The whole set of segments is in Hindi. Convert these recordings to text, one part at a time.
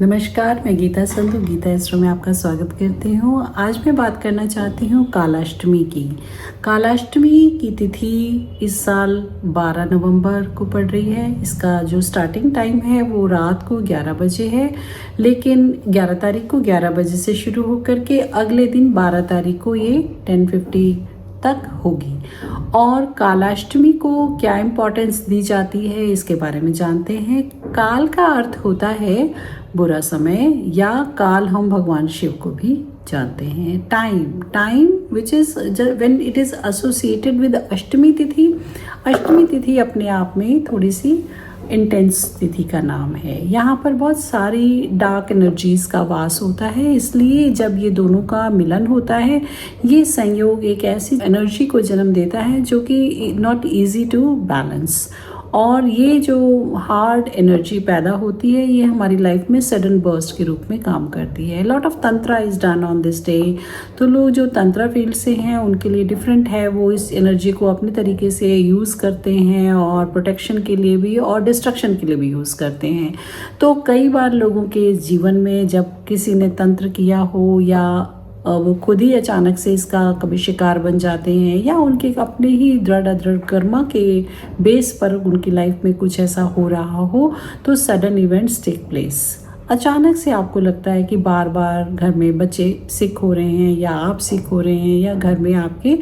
नमस्कार, मैं गीता संधू गीता एस्ट्रो में आपका स्वागत करती हूँ। आज मैं बात करना चाहती हूँ कालाष्टमी की। कालाष्टमी की तिथि इस साल 12 नवंबर को पड़ रही है। इसका जो स्टार्टिंग टाइम है वो रात को 11 बजे है, लेकिन 11 तारीख को 11 बजे से शुरू होकर के अगले दिन 12 तारीख को ये 10:50 तक होगी। और कालाष्टमी को क्या इम्पोर्टेंस दी जाती है इसके बारे में जानते हैं। काल का अर्थ होता है बुरा समय, या काल हम भगवान शिव को भी जानते हैं। Time which is when it is associated with अष्टमी तिथि। अष्टमी तिथि अपने आप में थोड़ी सी इंटेंस तिथि का नाम है। यहाँ पर बहुत सारी डार्क एनर्जीज का वास होता है, इसलिए जब ये दोनों का मिलन होता है, ये संयोग एक ऐसी एनर्जी को जन्म देता है जो कि नॉट इजी टू बैलेंस। और ये जो हार्ड एनर्जी पैदा होती है, ये हमारी लाइफ में सडन बर्स्ट के रूप में काम करती है। Lot of tantra is done on this day. तो लोग जो तंत्रा फील्ड से हैं उनके लिए डिफरेंट है, वो इस एनर्जी को अपने तरीके से यूज़ करते हैं और प्रोटेक्शन के लिए भी और डिस्ट्रक्शन के लिए भी यूज़ करते हैं। तो कई बार लोगों के जीवन में जब किसी ने तंत्र किया हो, या वो खुद ही अचानक से इसका कभी शिकार बन जाते हैं, या उनके अपने ही दृढ़ अदृढ़ कर्मा के बेस पर उनकी लाइफ में कुछ ऐसा हो रहा हो, तो सडन इवेंट्स टेक प्लेस। अचानक से आपको लगता है कि बार बार घर में बच्चे सिक हो रहे हैं, या आप सिक हो रहे हैं, या घर में आपके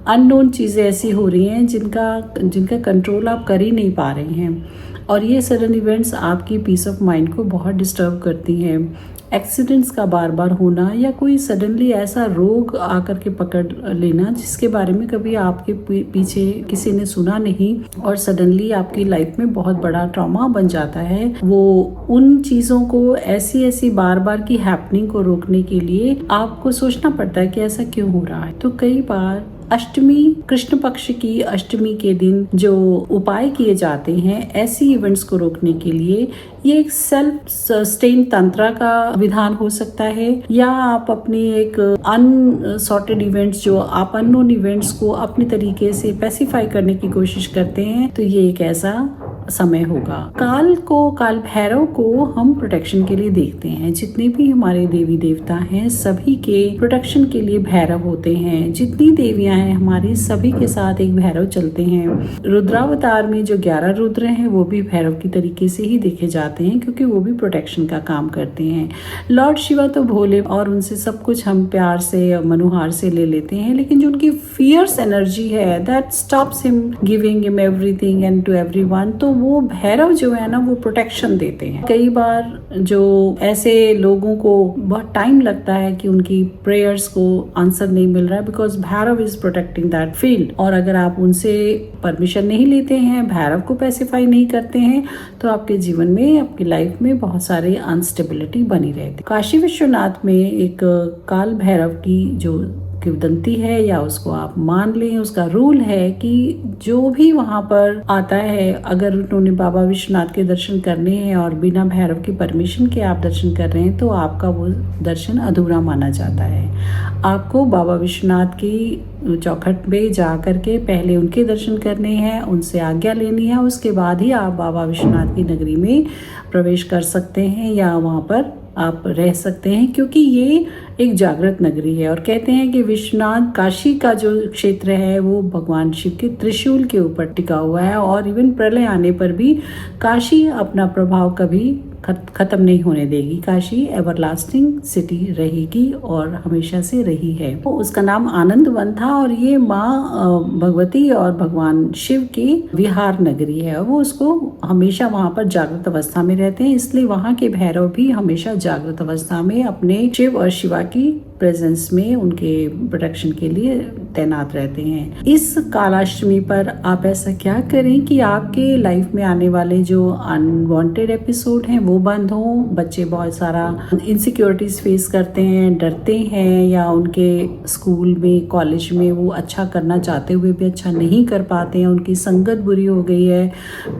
अननोन चीज़ें ऐसी हो रही हैं जिनका कंट्रोल आप कर ही नहीं पा रहे हैं। और ये सडन इवेंट्स आपकी पीस ऑफ माइंड को बहुत डिस्टर्ब करती हैं। एक्सीडेंट्स का बार बार होना, या कोई सडनली ऐसा रोग आकर के पकड़ लेना जिसके बारे में कभी आपके पीछे किसी ने सुना नहीं, और सडनली आपकी लाइफ में बहुत बड़ा ट्रॉमा बन जाता है। वो उन चीज़ों को ऐसी बार बार की हैपनिंग को रोकने के लिए आपको सोचना पड़ता है कि ऐसा क्यों हो रहा है। तो कई बार अष्टमी, कृष्ण पक्ष की अष्टमी के दिन जो उपाय किए जाते हैं ऐसी इवेंट्स को रोकने के लिए, ये एक सेल्फ सस्टेन तंत्र का विधान हो सकता है, या आप अपनी एक अनसॉर्टेड इवेंट्स, जो आप अननोन इवेंट्स को अपने तरीके से पैसिफाई करने की कोशिश करते हैं, तो ये एक ऐसा समय होगा। काल भैरव को हम प्रोटेक्शन के लिए देखते हैं। जितने भी हमारे देवी देवता हैं सभी के प्रोटेक्शन के लिए भैरव होते हैं। जितनी देवियां हैं हमारी, सभी के साथ एक भैरव चलते हैं। रुद्रावतार में जो 11 रुद्र हैं वो भी भैरव की तरीके से ही देखे जाते हैं, क्योंकि वो भी प्रोटेक्शन का काम करते हैं। लॉर्ड शिवा तो भोले, और उनसे सब कुछ हम प्यार से मनुहार से ले लेते हैं, लेकिन जो उनकी फियर्स एनर्जी है that stops him giving him everything and to everyone, तो वो भैरव जो है ना वो प्रोटेक्शन देते हैं। कई बार जो ऐसे लोगों को बहुत टाइम लगता है कि उनकी प्रेयर्स को आंसर नहीं मिल रहा है, because Bhairav is protecting that field. और अगर आप उनसे परमिशन नहीं लेते हैं, भैरव को पैसिफाई नहीं करते हैं, तो आपके जीवन में, आपकी लाइफ में बहुत सारे अनस्टेबिलिटी बनी रहती। काशी विश्वनाथ में एक काल भैरव की जो किंवदंती है, या उसको आप मान लें, उसका रूल है कि जो भी वहां पर आता है, अगर उन्होंने बाबा विश्वनाथ के दर्शन करने हैं और बिना भैरव की परमिशन के आप दर्शन कर रहे हैं, तो आपका वो दर्शन अधूरा माना जाता है। आपको बाबा विश्वनाथ की चौखट पे जा करके पहले उनके दर्शन करने हैं, उनसे आज्ञा लेनी है, उसके बाद ही आप बाबा विश्वनाथ की नगरी में प्रवेश कर सकते हैं, या वहाँ पर आप रह सकते हैं, क्योंकि ये एक जागृत नगरी है। और कहते हैं कि विश्वनाथ, काशी का जो क्षेत्र है वो भगवान शिव के त्रिशूल के ऊपर टिका हुआ है, और इवन प्रलय आने पर भी काशी अपना प्रभाव कभी खत्म नहीं होने देगी। काशी एवरलास्टिंग सिटी रहेगी और हमेशा से रही है। तो उसका नाम आनंद वन था, और ये माँ भगवती और भगवान शिव की विहार नगरी है। वो उसको हमेशा वहाँ पर जागृत अवस्था में रहते हैं, इसलिए वहाँ के भैरव भी हमेशा जागृत अवस्था में अपने शिव और शिवा की प्रेजेंस में उनके प्रोटेक्शन के लिए तैनात रहते हैं। इस कालाष्टमी पर आप ऐसा क्या करें कि आपके लाइफ में आने वाले जो अनवांटेड एपिसोड हैं वो बंद हो। बच्चे बहुत सारा इनसिक्योरिटीज फेस करते हैं, डरते हैं, या उनके स्कूल में, कॉलेज में वो अच्छा करना चाहते हुए भी अच्छा नहीं कर पाते हैं, उनकी संगत बुरी हो गई है,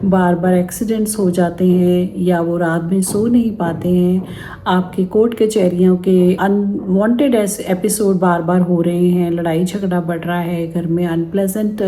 बार बार एक्सीडेंट्स हो जाते हैं, या वो रात में सो नहीं पाते हैं। आपके कोर्ट कचहरियों के अनवांटेड एपिसोड बार बार हो रहे हैं, लड़ाई झगड़ा बढ़ रहा है, घर में अनप्लेजेंट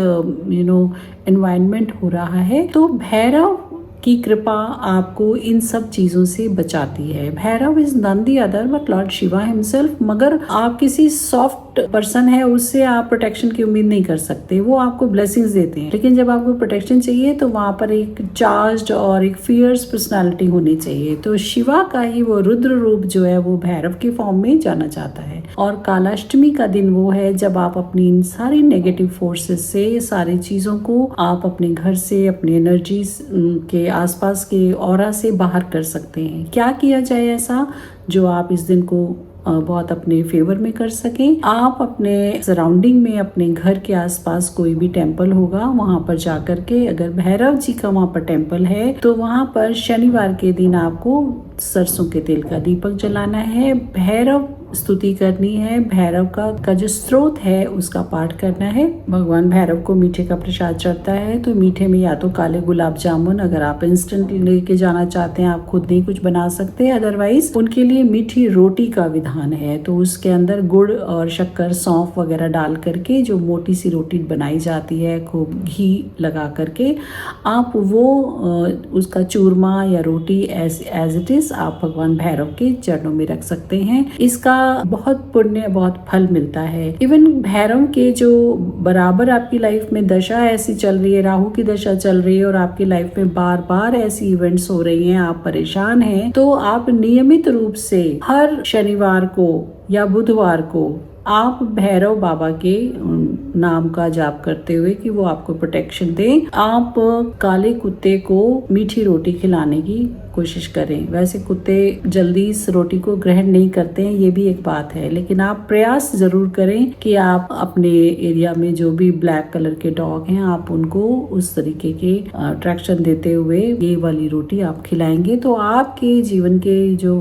एनवायरनमेंट हो रहा है। तो भैरव की कृपा आपको इन सब चीजों से बचाती है। Bhairav is none the other but lord Shiva himself. मगर आप किसी सॉफ्ट पर्सन है उससे आप प्रोटेक्शन की उम्मीद नहीं कर सकते, वो आपको ब्लेसिंग्स देते हैं, लेकिन जब आपको प्रोटेक्शन चाहिए तो वहां पर एक चार्ज्ड और एक फियर्स पर्सनालिटी होनी चाहिए। तो शिवा का ही वो रुद्र रूप जो है वो भैरव के फॉर्म में जाना जाता है। और कालाष्टमी का दिन वो है जब आप अपनी इन सारी नेगेटिव फोर्सेस से, सारी चीजों को आप अपने घर से, अपनी एनर्जी के आसपास के ऑरा से बाहर कर सकते हैं। क्या किया जाए ऐसा जो आप इस दिन को बहुत अपने फेवर में कर सकें? आप अपने सराउंडिंग में, अपने घर के आसपास कोई भी टेम्पल होगा वहां पर जाकर के, अगर भैरव जी का वहां पर टेम्पल है तो वहां पर शनिवार के दिन आपको सरसों के तेल का दीपक जलाना है, भैरव स्तुति करनी है, भैरव का जो स्रोत है उसका पाठ करना है। भगवान भैरव को मीठे का प्रसाद चढ़ता है, तो मीठे में या तो काले गुलाब जामुन, अगर आप इंस्टेंट लेके जाना चाहते हैं, आप खुद नहीं कुछ बना सकते, अदरवाइज उनके लिए मीठी रोटी का विधान है। तो उसके अंदर गुड़ और शक्कर, सौंफ वगैरह डाल करके जो मोटी सी रोटी बनाई जाती है खूब घी लगा करके, आप वो उसका चूरमा या रोटी एज इट इज आप भगवान भैरव के चरणों में रख सकते हैं। इसका बहुत पुण्य, बहुत फल मिलता है। इवन भैरव के जो बराबर आपकी लाइफ में दशा ऐसी चल रही है, राहु की दशा चल रही है और आपकी लाइफ में बार बार ऐसी इवेंट्स हो रही हैं, आप परेशान हैं, तो आप नियमित रूप से हर शनिवार को या बुधवार को आप भैरव बाबा के नाम का जाप करते हुए कि वो आपको प्रोटेक्शन दें, आप काले कुत्ते को मीठी रोटी खिलाने की कोशिश करें। वैसे कुत्ते जल्दी इस रोटी को ग्रहण नहीं करते हैं, ये भी एक बात है, लेकिन आप प्रयास जरूर करें कि आप अपने एरिया में जो भी ब्लैक कलर के डॉग हैं आप उनको उस तरीके के अट्रैक्शन देते हुए ये वाली रोटी आप खिलाएंगे तो आपके जीवन के जो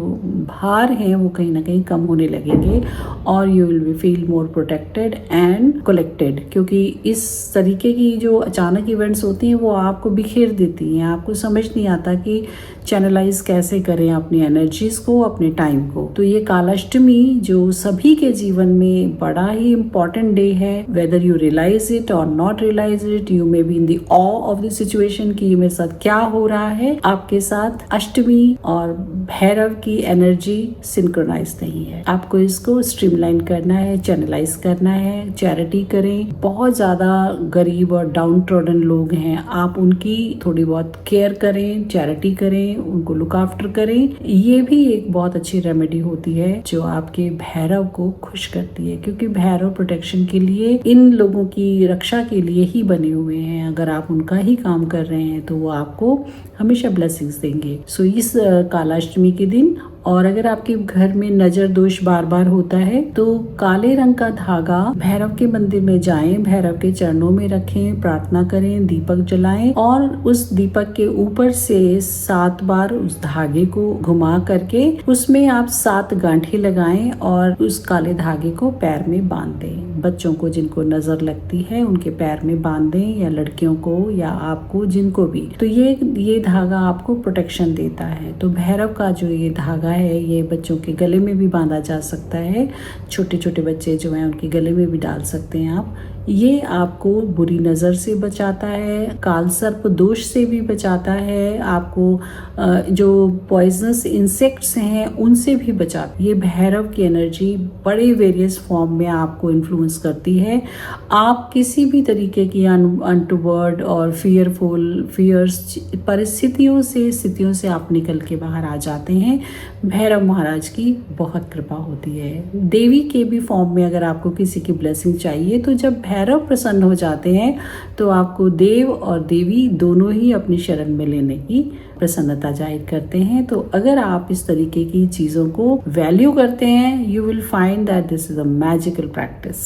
भार हैं वो कहीं ना कहीं कम होने लगेंगे और you will be feel more protected and collected. क्योंकि इस तरीके की जो अचानक इवेंट्स होती हैं वो आपको बिखेर देती हैं, आपको समझ नहीं आता कि चैनलाइज कैसे करें अपनी एनर्जीज को, अपने टाइम को। तो ये कालाष्टमी जो सभी के जीवन में बड़ा ही इम्पोर्टेंट डे है, वेदर यू रियलाइज इट और not realize it, you may be in the ऑ ऑफ द सिचुएशन कि मेरे साथ क्या हो रहा है। आपके साथ अष्टमी और भैरव की एनर्जी सिंक्रोनाइज नहीं है, आपको इसको स्ट्रीमलाइन करना है, चैनलाइज करना है। चैरिटी करें, बहुत ज्यादा गरीब और डाउन ट्रोडन लोग हैं, आप उनकी थोड़ी बहुत केयर करें, चैरिटी करें, उनको लुक आफ्टर करें। ये भी एक बहुत अच्छी रेमेडी होती है जो आपके भैरव को खुश करती है, क्योंकि भैरव प्रोटेक्शन के लिए, इन लोगों की रक्षा के लिए ही बने हुए हैं। अगर आप उनका ही काम कर रहे हैं तो वो आपको हमेशा ब्लेसिंग्स देंगे। सो इस कालाष्टमी के दिन, और अगर आपके घर में नजर दोष बार बार होता है तो काले रंग का धागा भैरव के मंदिर में जाएं, भैरव के चरणों में रखें, प्रार्थना करें, दीपक जलाएं और उस दीपक के ऊपर से 7 बार उस धागे को घुमा करके उसमें आप 7 गांठें लगाएं और उस काले धागे को पैर में बांध दें। बच्चों को जिनको नजर लगती है उनके पैर में बांध दें, या लड़कियों को या आपको, जिनको भी। तो ये धागा आपको प्रोटेक्शन देता है। तो भैरव का जो ये धागा है ये बच्चों के गले में भी बांधा जा सकता है, छोटे छोटे बच्चे जो हैं उनके गले में भी डाल सकते हैं आप। ये आपको बुरी नज़र से बचाता है, काल सर्प दोष से भी बचाता है, आपको जो पॉइजनस इंसेक्ट्स हैं उनसे भी बचाता है। ये भैरव की एनर्जी बड़े वेरियस फॉर्म में आपको इन्फ्लुएंस करती है। आप किसी भी तरीके की अनटूवर्ड और फियर्स परिस्थितियों से आप निकल के बाहर आ जाते हैं। भैरव महाराज की बहुत कृपा होती है। देवी के भी फॉर्म में अगर आपको किसी की ब्लेसिंग चाहिए तो जब भैरव प्रसन्न हो जाते हैं तो आपको देव और देवी दोनों ही अपनी शरण में लेने की प्रसन्नता जाहिर करते हैं। तो अगर आप इस तरीके की चीज़ों को वैल्यू करते हैं, you will find that this is a magical practice.